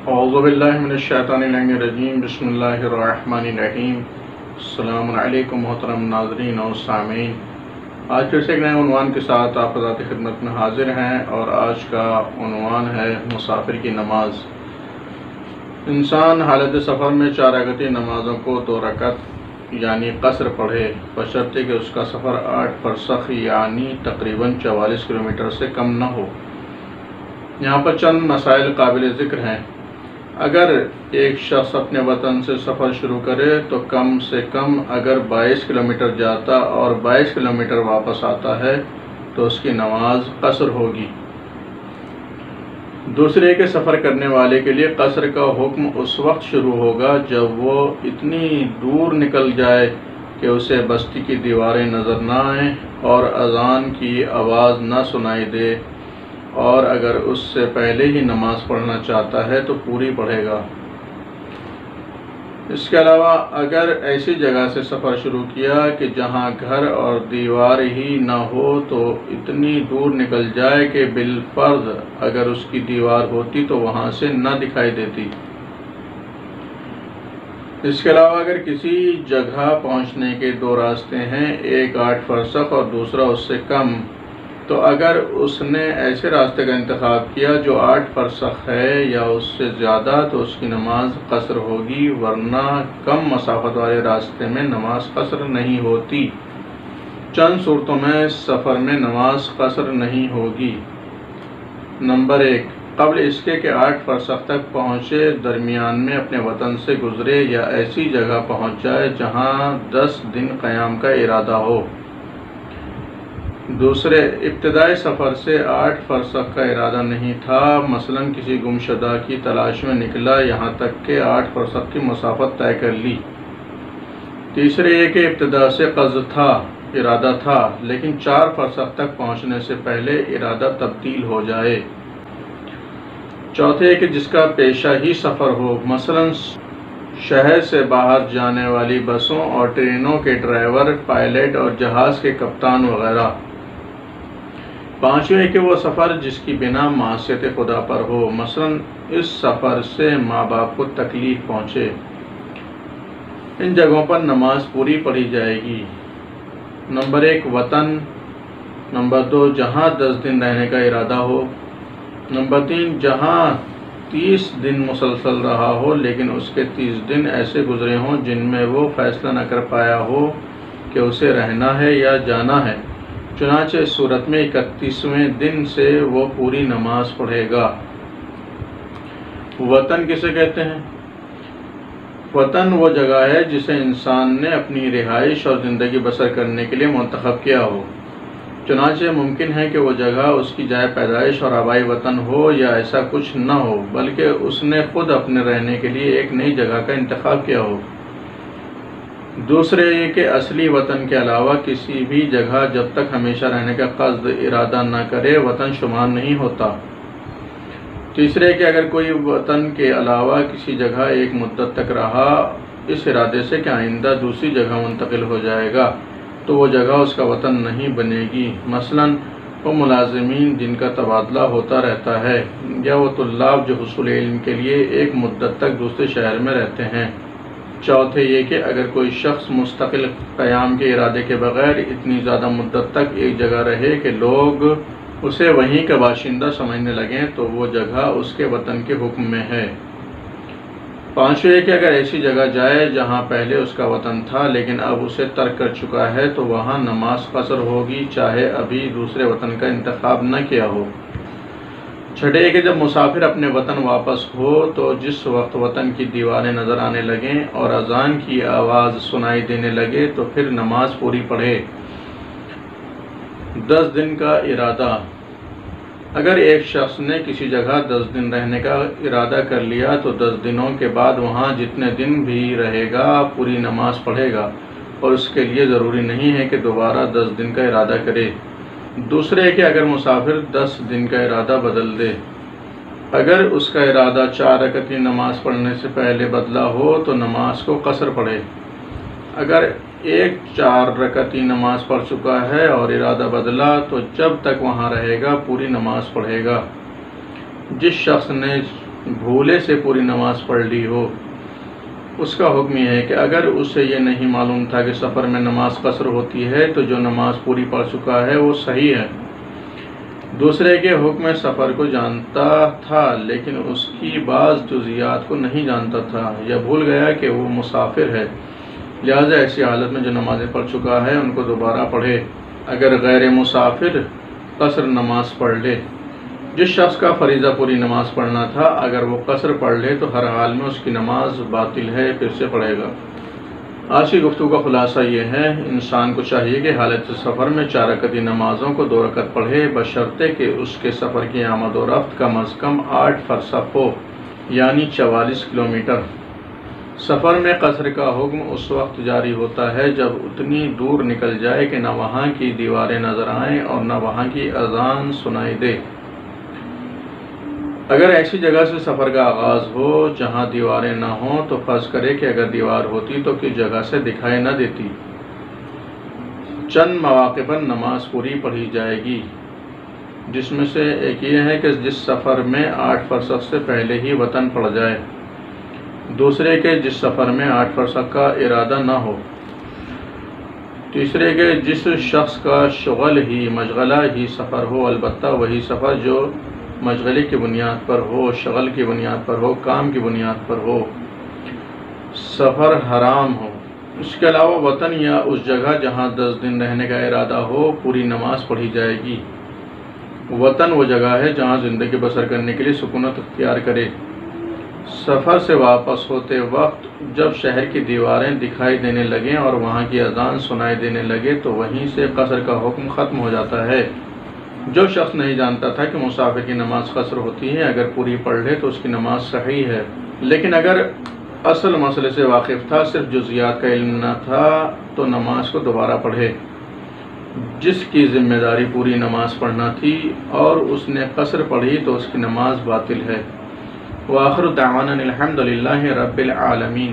اعوذ باللہ من الشیطان الرجیم بسم اللہ الرحمن الرحیم۔ السلام علیکم محترم ناظرین اور سامعین، آج پھر سے ایک نئے عنوان کے ساتھ آپ حضرات کی خدمت میں حاضر ہیں، اور آج کا عنوان ہے مسافر کی نماز۔ انسان حالت سفر میں 4 رکعتی نمازوں کو 2 رکعت یعنی قصر پڑھے، بشرطے کہ اس کا سفر 8 فرسخ یعنی تقریباً 44 کلومیٹر سے کم نہ ہو۔ یہاں پر چند مسائل قابل ذکر ہیں۔ اگر ایک شخص اپنے وطن سے سفر شروع کرے تو کم سے کم اگر 22 کلومیٹر جاتا اور 22 کلومیٹر واپس آتا ہے تو اس کی نماز قصر ہوگی۔ دوسرے کے سفر کرنے والے کے لیے قصر کا حکم اس وقت شروع ہوگا جب وہ اتنی دور نکل جائے کہ اسے بستی کی دیواریں نظر نہ آئیں اور اذان کی آواز نہ سنائی دے، اور اگر اس سے پہلے ہی نماز پڑھنا چاہتا ہے تو پوری پڑھے گا۔ اس کے علاوہ اگر ایسی جگہ سے سفر شروع کیا کہ جہاں گھر اور دیوار ہی نہ ہو تو اتنی دور نکل جائے کہ بالفرض اگر اس کی دیوار ہوتی تو وہاں سے نہ دکھائی دیتی۔ اس کے علاوہ اگر کسی جگہ پہنچنے کے 2 راستے ہیں، ایک 8 فرسخ اور دوسرا اس سے کم، تو اگر اس نے ایسے راستے کا انتخاب کیا جو 8 فرسخ ہے یا اس سے زیادہ تو اس کی نماز قصر ہوگی، ورنہ کم مسافت والے راستے میں نماز قصر نہیں ہوتی۔ چند صورتوں میں سفر میں نماز قصر نہیں ہوگی۔ نمبر 1، قبل اس کے کہ 8 فرسخ تک پہنچے درمیان میں اپنے وطن سے گزرے یا ایسی جگہ پہنچ جائے جہاں 10 دن قیام کا ارادہ ہو۔ دوسرے، ابتدائی سفر سے 8 فرسخ کا ارادہ نہیں تھا، مثلا کسی گمشدہ کی تلاش میں نکلا یہاں تک کہ 8 فرسخ کی مسافت طے کر لی۔ تیسرے یہ کہ ابتدا سے قصد تھا، ارادہ تھا، لیکن 4 فرسخ تک پہنچنے سے پہلے ارادہ تبدیل ہو جائے۔ چوتھے یہ کہ جس کا پیشہ ہی سفر ہو، مثلا شہر سے باہر جانے والی بسوں اور ٹرینوں کے ڈرائیور، پائلٹ اور جہاز کے کپتان وغیرہ۔ پانچویں کہ وہ سفر جس کی بنا معصیت خدا پر ہو، مثلا اس سفر سے ماں باپ کو تکلیف پہنچے۔ ان جگہوں پر نماز پوری پڑھی جائے گی۔ نمبر 1، وطن۔ نمبر 2، جہاں 10 دن رہنے کا ارادہ ہو۔ نمبر 3، جہاں 30 دن مسلسل رہا ہو لیکن اس کے 30 دن ایسے گزرے ہوں جن میں وہ فیصلہ نہ کر پایا ہو کہ اسے رہنا ہے یا جانا ہے، چنانچہ اس صورت میں 31ویں دن سے وہ پوری نماز پڑھے گا۔ وطن کسے کہتے ہیں؟ وطن وہ جگہ ہے جسے انسان نے اپنی رہائش اور زندگی بسر کرنے کے لیے منتخب کیا ہو، چنانچہ ممکن ہے کہ وہ جگہ اس کی جائے پیدائش اور آبائی وطن ہو یا ایسا کچھ نہ ہو، بلکہ اس نے خود اپنے رہنے کے لیے ایک نئی جگہ کا انتخاب کیا ہو۔ دوسرے یہ کہ اصلی وطن کے علاوہ کسی بھی جگہ جب تک ہمیشہ رہنے کا قصد ارادہ نہ کرے وطن شمار نہیں ہوتا۔ تیسرے کہ اگر کوئی وطن کے علاوہ کسی جگہ ایک مدت تک رہا اس ارادے سے کہ آئندہ دوسری جگہ منتقل ہو جائے گا تو وہ جگہ اس کا وطن نہیں بنے گی، مثلا وہ ملازمین جن کا تبادلہ ہوتا رہتا ہے، یا وہ طلاب جو حصول علم کے لیے ایک مدت تک دوسرے شہر میں رہتے ہیں۔ چوتھے یہ کہ اگر کوئی شخص مستقل قیام کے ارادے کے بغیر اتنی زیادہ مدت تک ایک جگہ رہے کہ لوگ اسے وہیں کا باشندہ سمجھنے لگیں تو وہ جگہ اس کے وطن کے حکم میں ہے۔ پانچویں یہ کہ اگر ایسی جگہ جائے جہاں پہلے اس کا وطن تھا لیکن اب اسے ترک کر چکا ہے تو وہاں نماز قصر ہوگی، چاہے ابھی دوسرے وطن کا انتخاب نہ کیا ہو۔ چھٹے کہ جب مسافر اپنے وطن واپس ہو تو جس وقت وطن کی دیواریں نظر آنے لگیں اور اذان کی آواز سنائی دینے لگے تو پھر نماز پوری پڑھے۔ 10 دن کا ارادہ۔ اگر ایک شخص نے کسی جگہ 10 دن رہنے کا ارادہ کر لیا تو 10 دنوں کے بعد وہاں جتنے دن بھی رہے گا پوری نماز پڑھے گا، اور اس کے لیے ضروری نہیں ہے کہ دوبارہ 10 دن کا ارادہ کرے۔ دوسرے کہ اگر مسافر 10 دن کا ارادہ بدل دے، اگر اس کا ارادہ 4 رکعتی نماز پڑھنے سے پہلے بدلا ہو تو نماز کو قصر پڑھے۔ اگر ایک 4 رکعتی نماز پڑھ چکا ہے اور ارادہ بدلا تو جب تک وہاں رہے گا پوری نماز پڑھے گا۔ جس شخص نے بھولے سے پوری نماز پڑھ لی ہو، اس کا حکم یہ ہے کہ اگر اسے یہ نہیں معلوم تھا کہ سفر میں نماز قصر ہوتی ہے تو جو نماز پوری پڑھ چکا ہے وہ صحیح ہے۔ دوسرے کے حکم سفر کو جانتا تھا لیکن اس کی بعض جزیات کو نہیں جانتا تھا یا بھول گیا کہ وہ مسافر ہے، لہذا ایسی حالت میں جو نمازیں پڑھ چکا ہے ان کو دوبارہ پڑھے۔ اگر غیر مسافر قصر نماز پڑھ لے، جس شخص کا فریضہ پوری نماز پڑھنا تھا اگر وہ قصر پڑھ لے تو ہر حال میں اس کی نماز باطل ہے، پھر سے پڑھے گا۔ آج کی گفتگو کا خلاصہ یہ ہے، انسان کو چاہیے کہ حالت سفر میں 4 رکعتی نمازوں کو 2 رکعت پڑھے، بشرطے کہ اس کے سفر کی آمد و رفت کم از کم 8 فرسخ ہو، یعنی 44 کلومیٹر۔ سفر میں قصر کا حکم اس وقت جاری ہوتا ہے جب اتنی دور نکل جائے کہ نہ وہاں کی دیواریں نظر آئیں اور نہ وہاں کی اذان سنائی دے۔ اگر ایسی جگہ سے سفر کا آغاز ہو جہاں دیواریں نہ ہوں تو فرض کرے کہ اگر دیوار ہوتی تو کس جگہ سے دکھائی نہ دیتی۔ چند مواقع پر نماز پوری پڑھی جائے گی، جس میں سے ایک یہ ہے کہ جس سفر میں 8 فرسخ سے پہلے ہی وطن پڑ جائے، دوسرے کہ جس سفر میں 8 فرسخ کا ارادہ نہ ہو، تیسرے کہ جس شخص کا مشغلہ ہی سفر ہو، البتہ وہی سفر جو مشغلے کی بنیاد پر ہو، شغل کی بنیاد پر ہو، کام کی بنیاد پر ہو، سفر حرام ہو۔ اس کے علاوہ وطن یا اس جگہ جہاں 10 دن رہنے کا ارادہ ہو پوری نماز پڑھی جائے گی۔ وطن وہ جگہ ہے جہاں زندگی بسر کرنے کے لیے سکونت اختیار کرے۔ سفر سے واپس ہوتے وقت جب شہر کی دیواریں دکھائی دینے لگیں اور وہاں کی اذان سنائی دینے لگے تو وہیں سے قصر کا حکم ختم ہو جاتا ہے۔ جو شخص نہیں جانتا تھا کہ مسافر کی نماز قصر ہوتی ہے، اگر پوری پڑھ لے تو اس کی نماز صحیح ہے، لیکن اگر اصل مسئلے سے واقف تھا، صرف جزیات کا علم نہ تھا تو نماز کو دوبارہ پڑھے۔ جس کی ذمہ داری پوری نماز پڑھنا تھی اور اس نے قصر پڑھی تو اس کی نماز باطل ہے۔ وآخر دعوانا الحمد للہ رب العالمین۔